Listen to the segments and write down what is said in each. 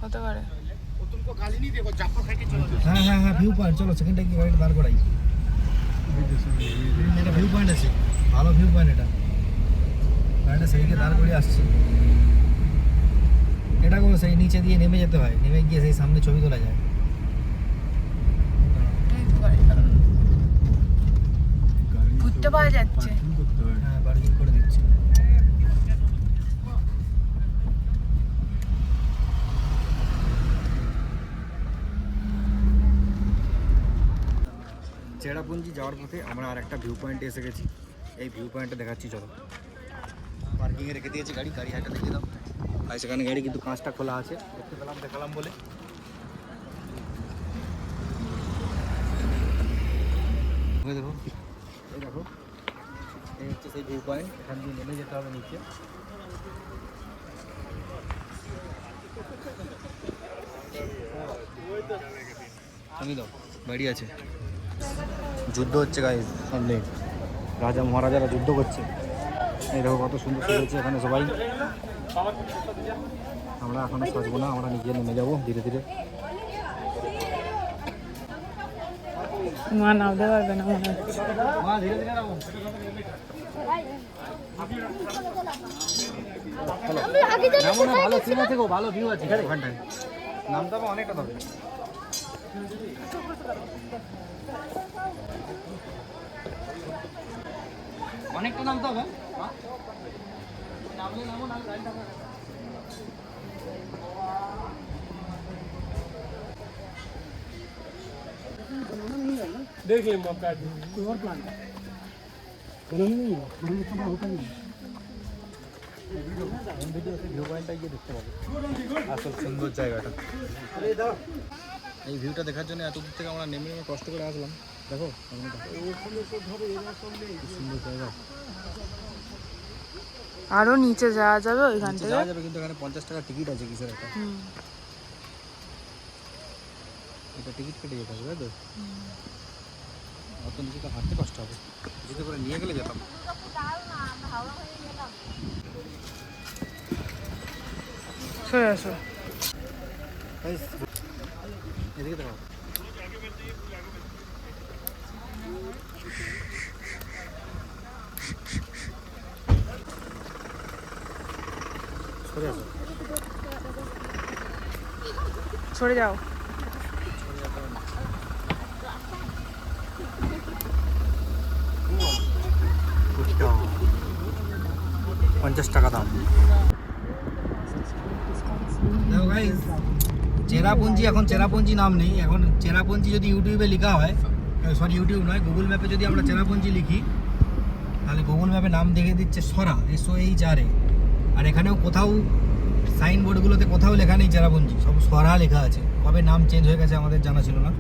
হতে পারে। হ্যাঁ হ্যাঁ হ্যাঁ, ভিউ পয়েন্ট। চলো সেকেন্ডটা কি গাড়িটা দাঁড় করাই। এটা ভিউ পয়েন্ট আছে, ভালো ভিউ পয়েন্ট। এটা গাড়িটা সেইদিকে দাঁড় করে আসছে। এটা কোনো সেই নিচে দিয়ে নেমে যেতে হয়, নেমে গিয়ে সেই সামনে ছবি তোলা যায়। ঘুরতে পাওয়া যাচ্ছে। হ্যাঁ, পার্কিং করে দিচ্ছে। চেরাপুঞ্জি যাওয়ার পথে আমরা আর একটা ভিউ পয়েন্টে এসে গেছি। এই ভিউ পয়েন্টে দেখাচ্ছি, চলো। পার্কিংয়ে রেখে দিয়েছি গাড়ি, গাড়ি হাঁটা দেখিয়ে দাও। আর সেখানে গাড়ি কিন্তু কাঁচটা খোলা আছে, দেখতে পেলাম, দেখালাম বলে। দেখো, এই দেখো, এই হচ্ছে সেই ভিউ পয়েন্ট। এখান দিয়ে নেমে যেতে হবে নিচে। আমি দাও, বাড়ি আছে। যুদ্ধ হচ্ছে গাইস সামনে, রাজা মহারাজারা যুদ্ধ করছে। এই দেখো কত সুন্দর হয়েছে এখানে সবাই। আমরা এখনো সাজবো না, আমরা নিজে নেমে যাবো ধীরে ধীরে। মা নামতে পারবে না মনে হচ্ছে। মা ধীরে ধীরে নামো। নামো না, ভালো সিন আছে গো, ভালো ভিউ আছে ওখানটায়। নামতে হবে অনেকটা, তবে অনেকটা নামতে হবে। নামলে নামো, না গাড়িটা देख ले मौका कोई और प्लान बना नहीं है, बना तो होता नहीं। ভিউ পয়েন্টটা গিয়ে দেখতে পাবো আসল সুন্দর জায়গাটা। এই ভিউটা দেখার জন্য এত দূর থেকে আমরা নেমে নেমে কষ্ট করে আসলাম। দেখো সুন্দর জায়গা। আরো নিচে যাওয়া যাবে ওইখান থেকে, যাওয়া যাবে, কিন্তু এখানে 50 টাকা টিকিট আছে কিসের একটা। এটা টিকিট কেটে যেতে হবে, তাই তো? অত নিচে তো হাঁটতে কষ্ট হবে, যেতে করে নিয়ে গেলে যেতাম। সরে আসো। এদিকে দেখো, সরে আসো, সরে যাও। 50 টাকা দাম। দেখো গাইস, চেরাপুঞ্জি এখন চেরাপুঞ্জি নাম নেই। এখন চেরাপুঞ্জি যদি ইউটিউবে লেখা হয়, সরি ইউটিউব নয়, গুগল ম্যাপে যদি আমরা চেরাপুঞ্জি লিখি, তাহলে গুগল ম্যাপে নাম দেখে দিচ্ছে সরা, SOHRA। আর এখানেও কোথাও সাইনবোর্ডগুলোতে কোথাও লেখা নেই চেরাপুঞ্জি, সব সরা লেখা আছে। কবে নাম চেঞ্জ হয়ে গেছে আমাদের জানা ছিল না।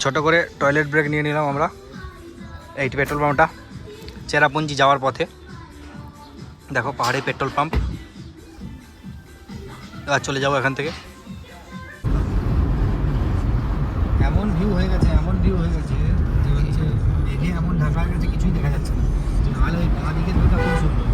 ছোট করে টয়লেট ব্রেক নিয়ে নিলাম আমরা এই পেট্রোল পাম্পটা চেরাপুঞ্জি যাওয়ার পথে। দেখো পাহাড়ি পেট্রোল পাম্প। এবার চলে যাবো এখান থেকে। এমন ভিউ হয়ে গেছে, এমন ভিউ হয়ে গেছে যে হচ্ছে মেঘে এমন ঢাকা হয়ে গেছে কিছুই দেখা যাচ্ছে না। নাহলে ওই বাঁ দিকের ভিউটা খুব সুন্দর।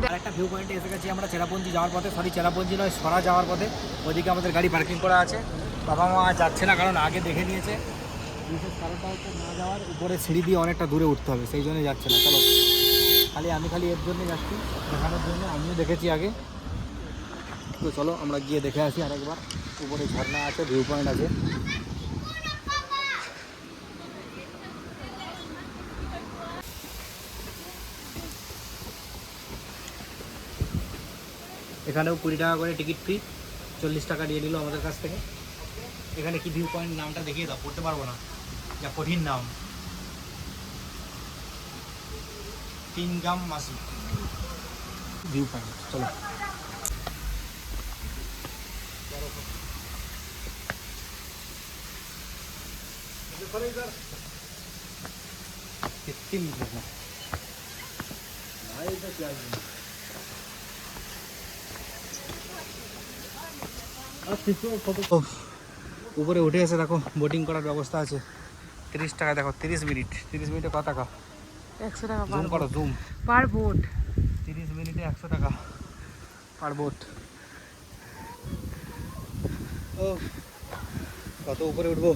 আরেকটা ভিউ পয়েন্টে এসে গেছি আমরা চেরাপুঞ্জি যাওয়ার পথে, সরি চেরাপুঞ্জি নয়, সরা যাওয়ার পথে। ওইদিকে আমাদের গাড়ি পার্কিং করা আছে। বাবা মা যাচ্ছে না, কারণ আগে দেখে নিয়েছে। বিশেষ কারণটা হচ্ছে না যাওয়ার, উপরে সিঁড়ি দিয়ে অনেকটা দূরে উঠতে হবে, সেই জন্যই যাচ্ছে না। চলো, আমি খালি এর জন্যই যাচ্ছি, দেখানোর জন্য। আমিও দেখেছি আগে, তো চলো আমরা গিয়ে দেখে আসি আরেকবার। উপরে ঝর্ণা আছে, ভিউ পয়েন্ট আছে। এখানেও 20 টাকা করে টিকিট ফি, 40 টাকা দিয়ে নিল আমাদের কাছ থেকে। এখানে কি ভিউ পয়েন্ট নামটা দেখিয়ে দাও, পড়তে পারবো না, যা কঠিন নাম। তিনগাম মাসি ভিউ পয়েন্ট। চলো कितनी मीटर है উপরে উঠে এসে দেখো বোটিং করার ব্যবস্থা আছে। 30 টাকা, দেখো 30 মিনিট, 30 মিনিটে কত টাকা? 100 টাকা জুম করো, জুম। পার বোট। 30 মিনিটে 100 টাকা পার বোট। ও কত উপরে উঠবো?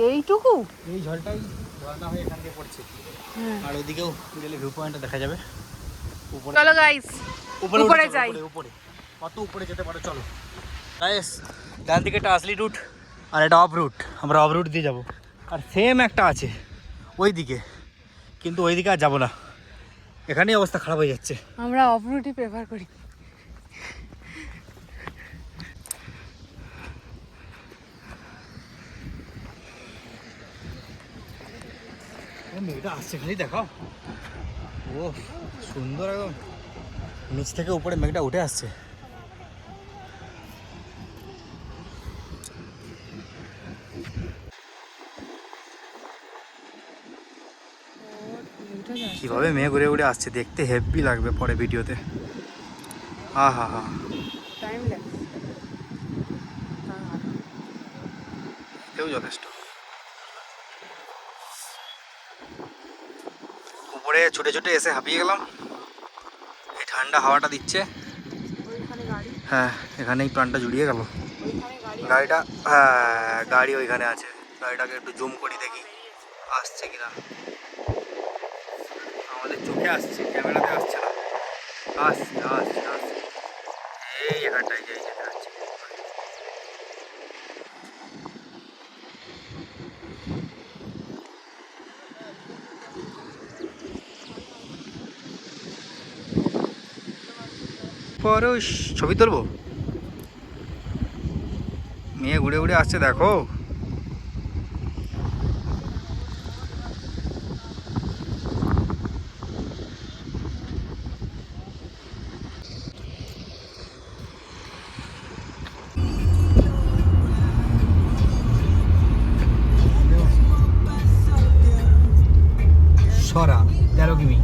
এইটুকু এই ঝলটাই ঝর্ণা হয়ে এখান দিয়ে পড়ছে। আর ওদিকেও গেলে ভিউ পয়েন্টটা দেখা যাবে। উপরে চলো গাইস, উপরে যাই। উপরে কত উপরে যেতে পারো, চলো গাইস। ডান দিকে একটা আসলি রুট আর এটা অফ রুট, আমরা অফ রুট দিয়ে যাবো। আর সেম একটা আছে ওই দিকে, কিন্তু ওই দিকে আর যাবো না, এখানেই অবস্থা খারাপ হয়ে যাচ্ছে। আমরা অফ রুটই প্রেফার করি। মেঘটা আসছে খালি দেখাও, ও সুন্দর একদম, নিচ থেকে উপরে মেঘটা উঠে আসছে। কিভাবে মেঘ উড়ে উড়ে আসছে দেখতে হেভি লাগবে পরে ভিডিওতে। হা হা হা, টাইম লাগবে, এতেও যথেষ্ট। উপরে ছুটে ছুটে এসে হাঁপিয়ে গেলাম, এই ঠান্ডা হাওয়াটা দিচ্ছে। হ্যাঁ, এখানেই প্রাণটা জুড়িয়ে গেল। গাড়িটা, হ্যাঁ গাড়ি ওইখানে আছে, গাড়িটাকে একটু জুম করি দেখি আসছে কিনা। আমাদের চোখে আসছে, ক্যামেরাতে আসছে না। আসছে আসছে আসছে, এই এখানটায় যাই যেতে হচ্ছে। পরশ ছবি তুলবো, মেয়ে ঘুরে ঘুরে আসছে দেখো। সরা 13 কিমি।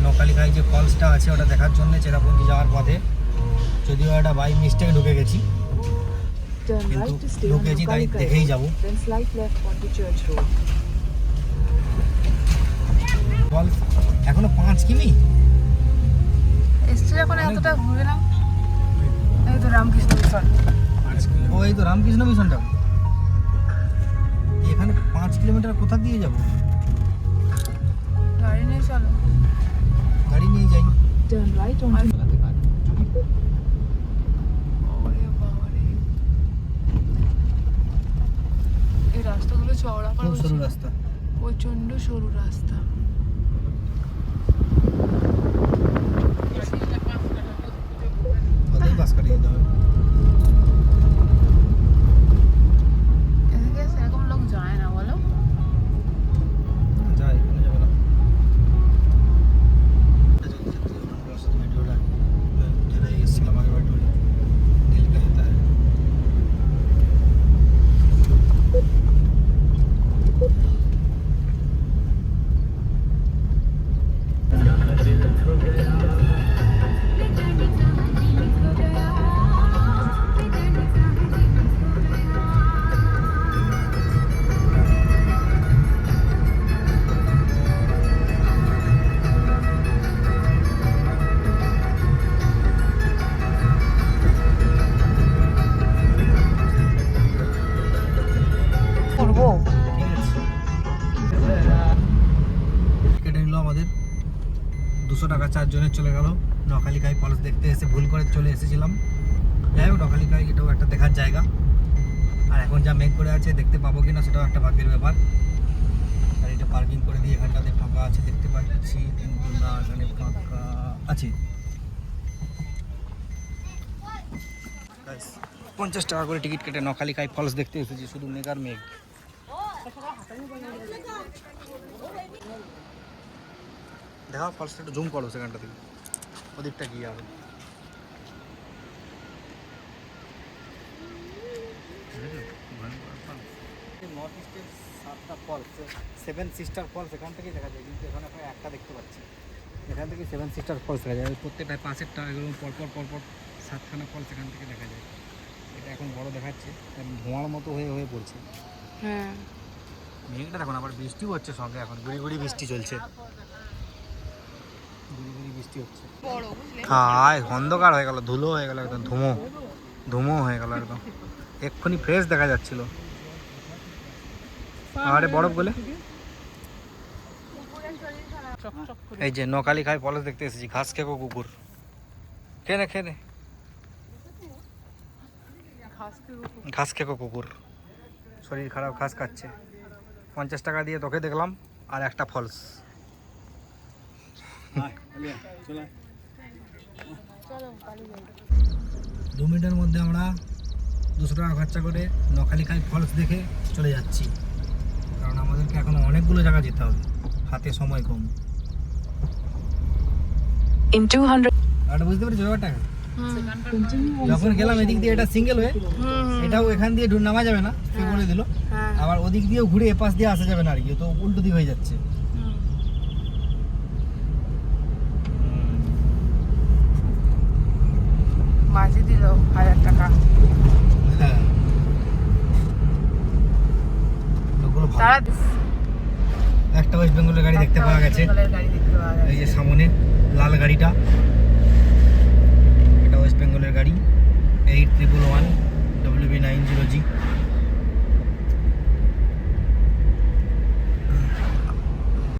নকালিকায় যে ফলসটা আছে ওটা দেখার জন্য চেরাপুঞ্জি যাওয়ার পথে, যদিও এটা বাই মিস্টেক ঢুকে গেছি, Turn কিন্তু right to stay on ঢুকেছি তাই Nokkalikai দেখেই Road, যাবো। then slight left onto Church Road. Falls এখনো 5 কিমি। এসছে যখন এতটা ঘুরে নাও। এই তো রামকৃষ্ণ মিশন। ও এই তো রামকৃষ্ণ মিশনটা। এখানে 5 কিলোমিটার কোথা দিয়ে যাব? গাড়ি নিয়ে চলো। গাড়ি নিয়ে যাই। Turn right onto ওরে বাবা রে। এই রাস্তাগুলো চওড়া খুব সরু পাড়া রাস্তা। প্রচন্ড সরু রাস্তা। ওদের বাস কাটিয়ে যেতে হবে। এদিকে সেরকম লোক যায় না বলো। যাই এখানে যাবো না। করবো। কেটে নিল আমাদের 200 টাকা, 4 জনের চলে গেল। নকালিকায় ফলস দেখতে এসে ভুল করে চলে এসেছিলাম। যাই হোক, নকালিকায় এটাও একটা দেখার জায়গা। আর এখন যা মেঘ করে আছে, দেখতে পাবো কিনা সেটাও একটা ভাগ্যের ব্যাপার। গাড়িটা পার্কিং করে দিয়ে এখানটাতে ফাঁকা আছে দেখতে পাচ্ছি, কিন্তু না, এখানে ফাঁকা আছে। 50 টাকা করে টিকিট কেটে নকালিকায় ফলস দেখতে এসেছি, শুধু মেঘ আর মেঘ। দেখো ফলসটা একটু জুম করো সেখানটা থেকে, ওদিকটা গিয়ে হবে। নর্থ ইস্টের 7টা ফলস, 7 সিস্টার ফলস এখান থেকেই দেখা যায়, কিন্তু এখানে প্রায় একটা দেখতে পাচ্ছি। এখান থেকে 7 সিস্টার ফলস দেখা যায়, প্রত্যেকটায় 5-টা এগুলো পরপর 7খানা ফলস এখান থেকে দেখা যায়। এটা এখন বড় দেখাচ্ছে, কারণ ধোঁয়ার মতো হয়ে পড়ছে। হ্যাঁ। মেঘটা দেখুন, আবার বৃষ্টিও হচ্ছে সঙ্গে, এখন গুড়ি বৃষ্টি চলছে, গুড়ি বৃষ্টি হচ্ছে। হ্যাঁ, অন্ধকার হয়ে গেল, ধুলো হয়ে গেল, একদম ধুমো হয়ে গেল একদম। এক্ষুনি ফ্রেশ দেখা যাচ্ছিল, আরে বরফ বলে। এই যে নকালিকায় ফলস দেখতে এসেছি, ঘাস খেকো কুকুর, খেয়ে নে ঘাস খেকো কুকুর, শরীর খারাপ, ঘাস খাচ্ছে। 50 টাকা দিয়ে তোকে দেখলাম, আর একটা ফলস। 2 মিনিটের মধ্যে আমরা 200 টাকা খরচা করে নকালিকায় ফলস দেখে চলে যাচ্ছি, কারণ আমাদেরকে এখন অনেকগুলো জায়গা যেতে হবে, হাতে সময় কম। In 200 আর বুঝতে পেরেছো ব্যাপারটা? যখন গেলাম এদিক দিয়ে, এটা সিঙ্গেল হয়ে, এটাও এখান দিয়ে নামা যাবে না, সে বলে দিল। আবার ওদিক দিয়েও ঘুরে এপাশ দিয়ে আসা যাবে না আর কি, তো উল্টো দিক হয়ে যাচ্ছে। মাঝে দিল 1000 টাকা। হ্যাঁ, লোকগুলো ভালো। একটা ওয়েস্ট বেঙ্গলের গাড়ি দেখতে পাওয়া গেছে, এই যে সামনে লাল গাড়িটা, এটা ওয়েস্ট বেঙ্গলের গাড়ি 8111 WB90G।